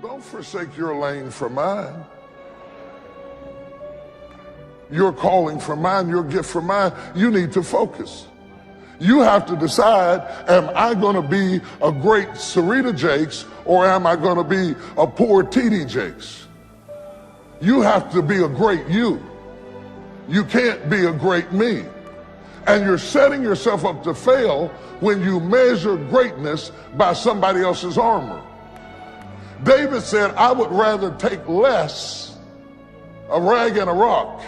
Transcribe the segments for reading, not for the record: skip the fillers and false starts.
Don't forsake your lane for mine. Your calling for mine, your gift for mine. You need to focus. You have to decide, am I going to be a great Sarita Jakes or am I going to be a poor TD Jakes? You have to be a great you. You can't be a great me. And you're setting yourself up to fail when you measure greatness by somebody else's armor. David said, I would rather take less, a rag and a rock,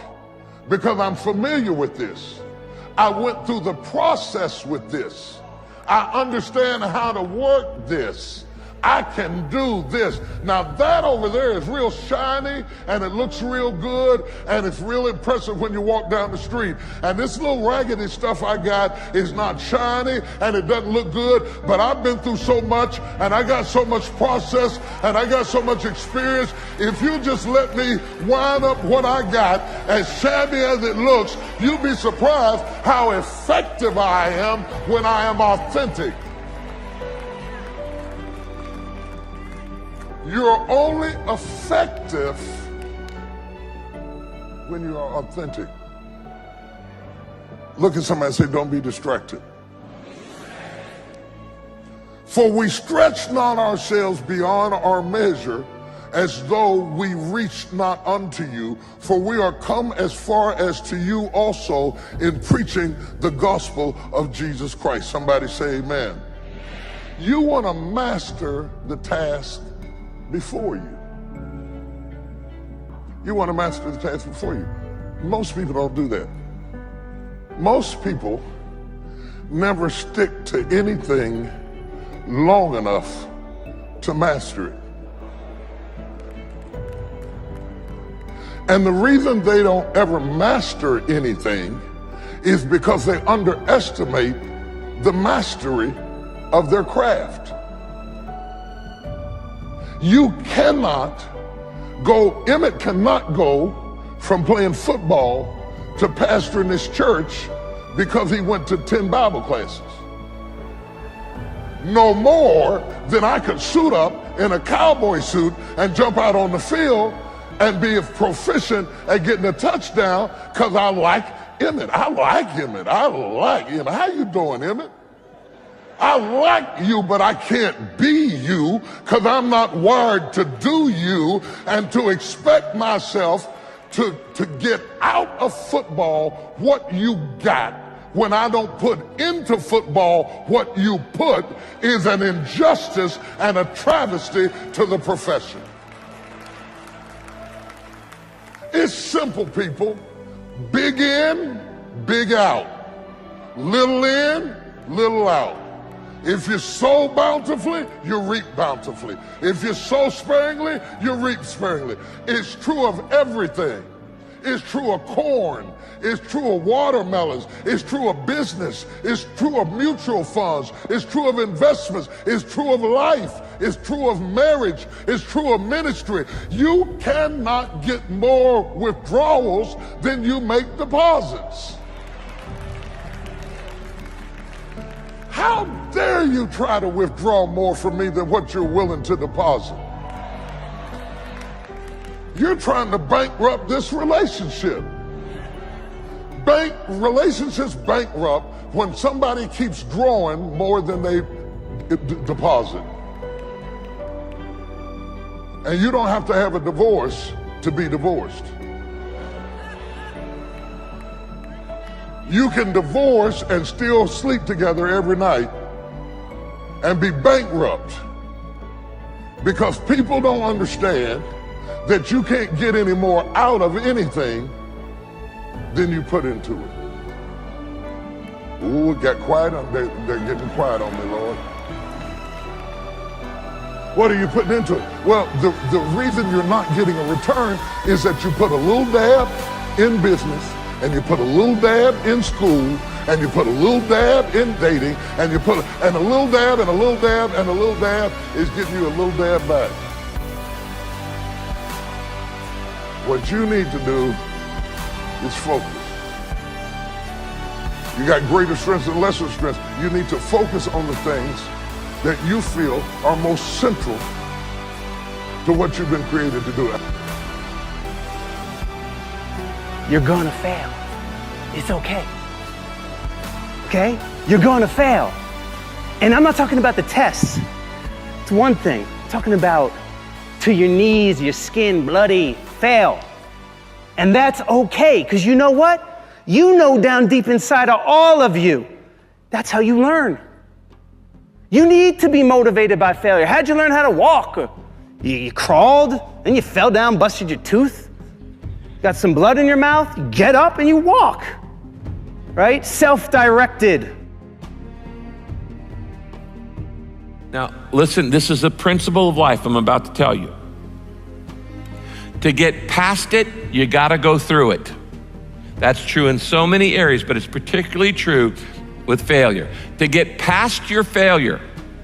because I'm familiar with this. I went through the process with this. I understand how to work this. I can do this. Now that over there is real shiny and it looks real good and it's real impressive when you walk down the street. And this little raggedy stuff I got is not shiny and it doesn't look good, but I've been through so much and I got so much process and I got so much experience. If you just let me wind up what I got, as shabby as it looks, you'll be surprised how effective I am when I am authentic. You're only effective when you are authentic. Look at somebody and say, don't be distracted. For we stretch not ourselves beyond our measure, as though we reached not unto you, for we are come as far as to you also in preaching the gospel of Jesus Christ. Somebody say amen. You want to master the task before you. You want to master the task before you. Most people don't do that. Most people never stick to anything long enough to master it. And the reason they don't ever master anything is because they underestimate the mastery of their craft. You cannot go, Emmett cannot go from playing football to pastoring this church because he went to 10 Bible classes. No more than I could suit up in a cowboy suit and jump out on the field and be proficient at getting a touchdown because I like Emmett. I like Emmett. I like Emmett. How you doing, Emmett? I like you, but I can't be you because I'm not wired to do you, and to expect myself to get out of football what you got when I don't put into football what you put is an injustice and a travesty to the profession. It's simple, people. Big in, big out. Little in, little out. If you sow bountifully, you reap bountifully. If you sow sparingly, you reap sparingly. It's true of everything. It's true of corn. It's true of watermelons. It's true of business. It's true of mutual funds. It's true of investments. It's true of life. It's true of marriage. It's true of ministry. You cannot get more withdrawals than you make deposits. How dare you try to withdraw more from me than what you're willing to deposit? You're trying to bankrupt this relationship. Relationships bankrupt when somebody keeps drawing more than they deposit. And you don't have to have a divorce to be divorced. You can divorce and still sleep together every night and be bankrupt because people don't understand that you can't get any more out of anything than you put into it. Ooh, it got quiet. They're getting quiet on me, Lord. What are you putting into it? Well, the reason you're not getting a return is that you put a little dab in business, and you put a little dab in school, and you put a little dab in dating, and you put a little dab and a little dab and a little dab is getting you a little dab back. What you need to do is focus. You got greater strengths and lesser strengths. You need to focus on the things that you feel are most central to what you've been created to do. You're gonna fail. It's okay. Okay? You're gonna fail. And I'm not talking about the tests. It's one thing. I'm talking about to your knees, your skin, bloody, fail. And that's okay, because you know what? You know down deep inside of all of you, that's how you learn. You need to be motivated by failure. How'd you learn how to walk? You crawled, then you fell down, busted your tooth, got some blood in your mouth, you get up and you walk, right? Self-directed. Now, listen, this is a principle of life I'm about to tell you. To get past it, you gotta go through it. That's true in so many areas, but it's particularly true with failure. To get past your failure,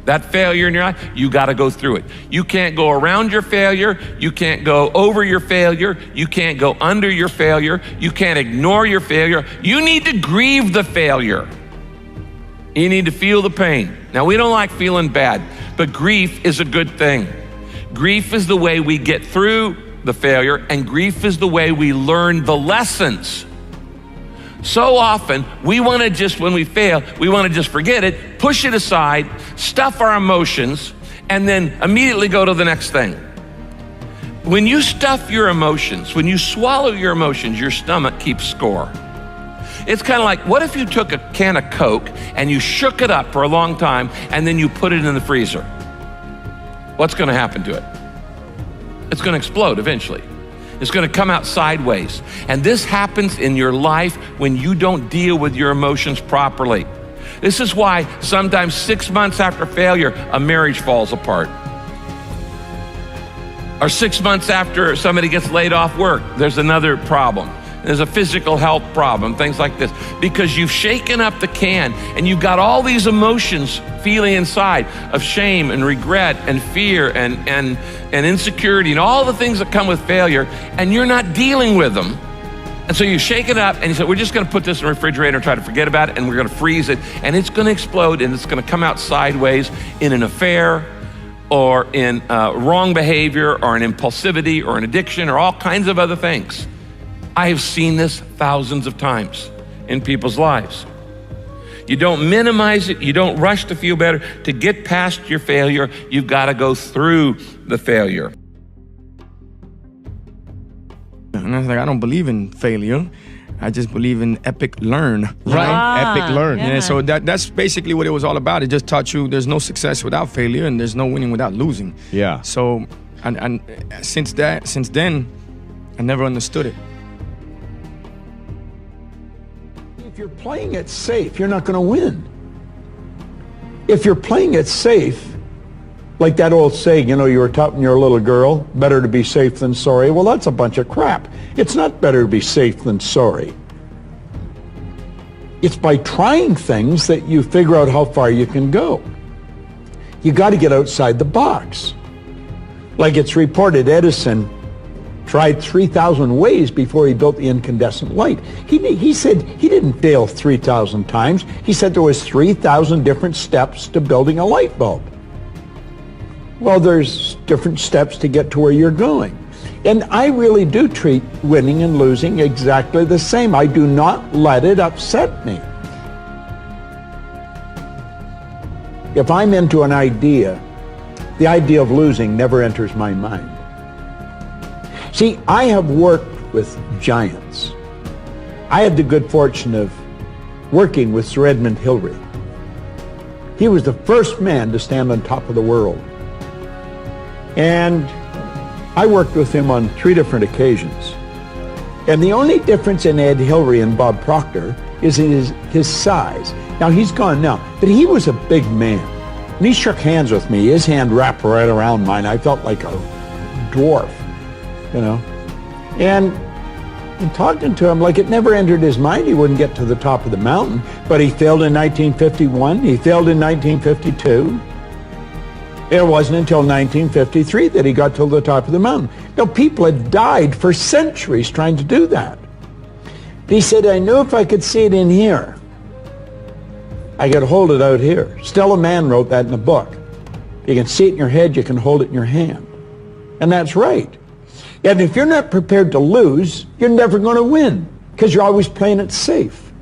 that failure in your life, you gotta go through it. You can't go around your failure, you can't go over your failure, you can't go under your failure, you can't ignore your failure. You need to grieve the failure. You need to feel the pain. Now, we don't like feeling bad, but grief is a good thing. Grief is the way we get through the failure, and grief is the way we learn the lessons. So often, we want to just, when we fail, we want to just forget it, push it aside, stuff our emotions, and then immediately go to the next thing. When you stuff your emotions, when you swallow your emotions, your stomach keeps score. It's kind of like, what if you took a can of Coke and you shook it up for a long time and then you put it in the freezer? What's going to happen to it? It's going to explode eventually. It's going to come out sideways. And this happens in your life when you don't deal with your emotions properly. This is why sometimes 6 months after failure, a marriage falls apart. Or 6 months after somebody gets laid off work, there's another problem. There's a physical health problem, things like this. Because you've shaken up the can and you've got all these emotions feeling inside of shame and regret and fear and insecurity and all the things that come with failure, and you're not dealing with them. And so you shake it up and you say, we're just gonna put this in the refrigerator and try to forget about it, and we're gonna freeze it, and it's gonna explode, and it's gonna come out sideways in an affair or in wrong behavior or an impulsivity or an addiction or all kinds of other things. I have seen this thousands of times in people's lives. You don't minimize it, you don't rush to feel better. To get past your failure, you've got to go through the failure. And I was like, I don't believe in failure. I just believe in epic learn. Right. Epic learn. Yeah, so that's basically what it was all about. It just taught you there's no success without failure and there's no winning without losing. Yeah. So, and since then, I never understood it. If you're playing it safe, you're not going to win. If you're playing it safe, like that old saying, you know, you were taught when you're a little girl, better to be safe than sorry. Well, that's a bunch of crap. It's not better to be safe than sorry. It's by trying things that you figure out how far you can go. You got to get outside the box. Like it's reported, Edison tried 3,000 ways before he built the incandescent light. He said he didn't fail 3,000 times. He said there was 3,000 different steps to building a light bulb. Well, there's different steps to get to where you're going. And I really do treat winning and losing exactly the same. I do not let it upset me. If I'm into an idea, the idea of losing never enters my mind. See, I have worked with giants. I had the good fortune of working with Sir Edmund Hillary. He was the first man to stand on top of the world. And I worked with him on 3 different occasions. And the only difference in Ed Hillary and Bob Proctor is his size. Now, he's gone now, but he was a big man. And he shook hands with me. His hand wrapped right around mine. I felt like a dwarf, you know. And in talking to him, like it never entered his mind he wouldn't get to the top of the mountain. But he failed in 1951. He failed in 1952. It wasn't until 1953 that he got to the top of the mountain. Now, people had died for centuries trying to do that. He said, I knew if I could see it in here, I could hold it out here. Stella Mann wrote that in a book. You can see it in your head, you can hold it in your hand. And that's right. And if you're not prepared to lose, you're never going to win, because you're always playing it safe.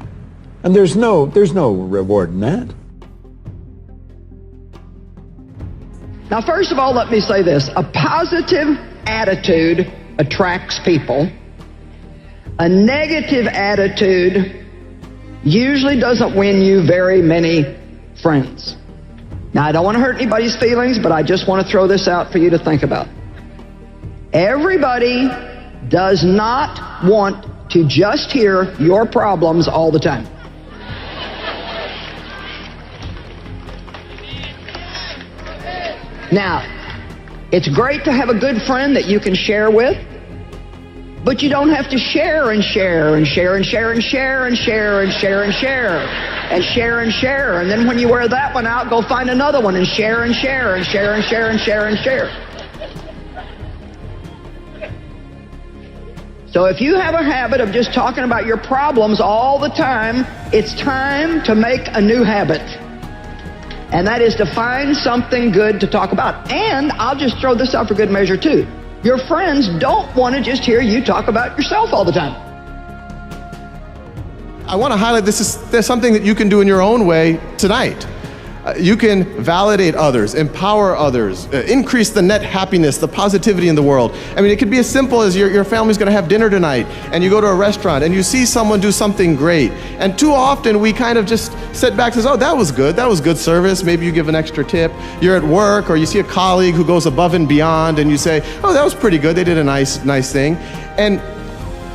And there's no reward in that. Now, first of all, let me say this. A positive attitude attracts people. A negative attitude usually doesn't win you very many friends. Now, I don't want to hurt anybody's feelings, but I just want to throw this out for you to think about. Everybody does not want to just hear your problems all the time. Now, it's great to have a good friend that you can share with, but you don't have to share and share and share and share and share and share and share and share and share and share. And then when you wear that one out, go find another one and share and share and share and share and share and share. So if you have a habit of just talking about your problems all the time, it's time to make a new habit. And that is to find something good to talk about. And I'll just throw this out for good measure too. Your friends don't want to just hear you talk about yourself all the time. I want to highlight there's something that you can do in your own way tonight. You can validate others, empower others, increase the net happiness, the positivity in the world. I mean, it could be as simple as your family's going to have dinner tonight, and you go to a restaurant, and you see someone do something great. And too often, we kind of just sit back and say, oh, that was good service. Maybe you give an extra tip. You're at work, or you see a colleague who goes above and beyond, and you say, oh, that was pretty good. They did a nice thing. And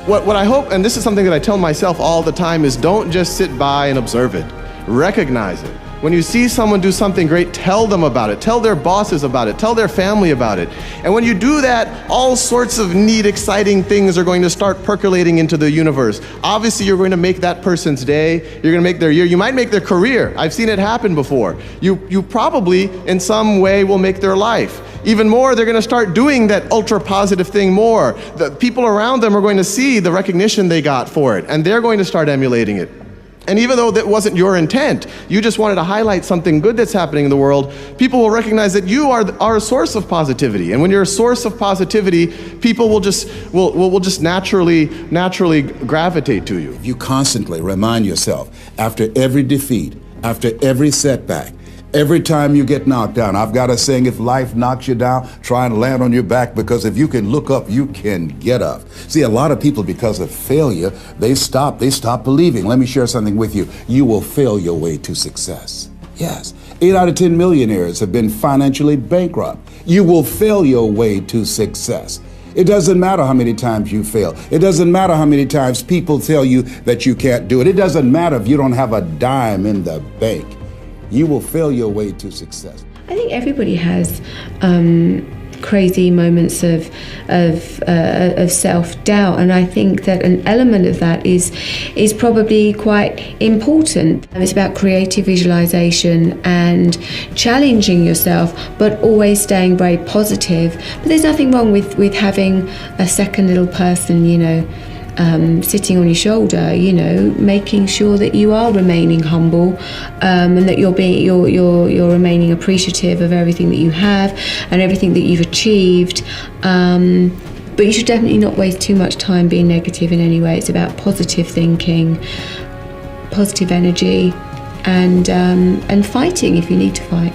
what I hope, and this is something that I tell myself all the time, is don't just sit by and observe it. Recognize it. When you see someone do something great, tell them about it. Tell their bosses about it. Tell their family about it. And when you do that, all sorts of neat, exciting things are going to start percolating into the universe. Obviously, you're going to make that person's day. You're going to make their year. You might make their career. I've seen it happen before. You probably, in some way, will make their life. Even more, they're going to start doing that ultra positive thing more. The people around them are going to see the recognition they got for it, and they're going to start emulating it. And even though that wasn't your intent, you just wanted to highlight something good that's happening in the world, people will recognize that you are a source of positivity. And when you're a source of positivity, people will just naturally gravitate to you. If you constantly remind yourself, after every defeat, after every setback, every time you get knocked down, I've got a saying, if life knocks you down, try and land on your back, because if you can look up, you can get up. See, a lot of people, because of failure, they stop believing. Let me share something with you. You will fail your way to success. Yes, 8 out of 10 millionaires have been financially bankrupt. You will fail your way to success. It doesn't matter how many times you fail. It doesn't matter how many times people tell you that you can't do it. It doesn't matter if you don't have a dime in the bank. You will fail your way to success. I think everybody has crazy moments of self-doubt, and I think that an element of that is probably quite important. It's about creative visualization and challenging yourself, but always staying very positive. But there's nothing wrong with having a second little person, sitting on your shoulder, making sure that you are remaining humble, and that you're remaining appreciative of everything that you have and everything that you've achieved. But you should definitely not waste too much time being negative in any way. It's about positive thinking, positive energy, and fighting if you need to fight.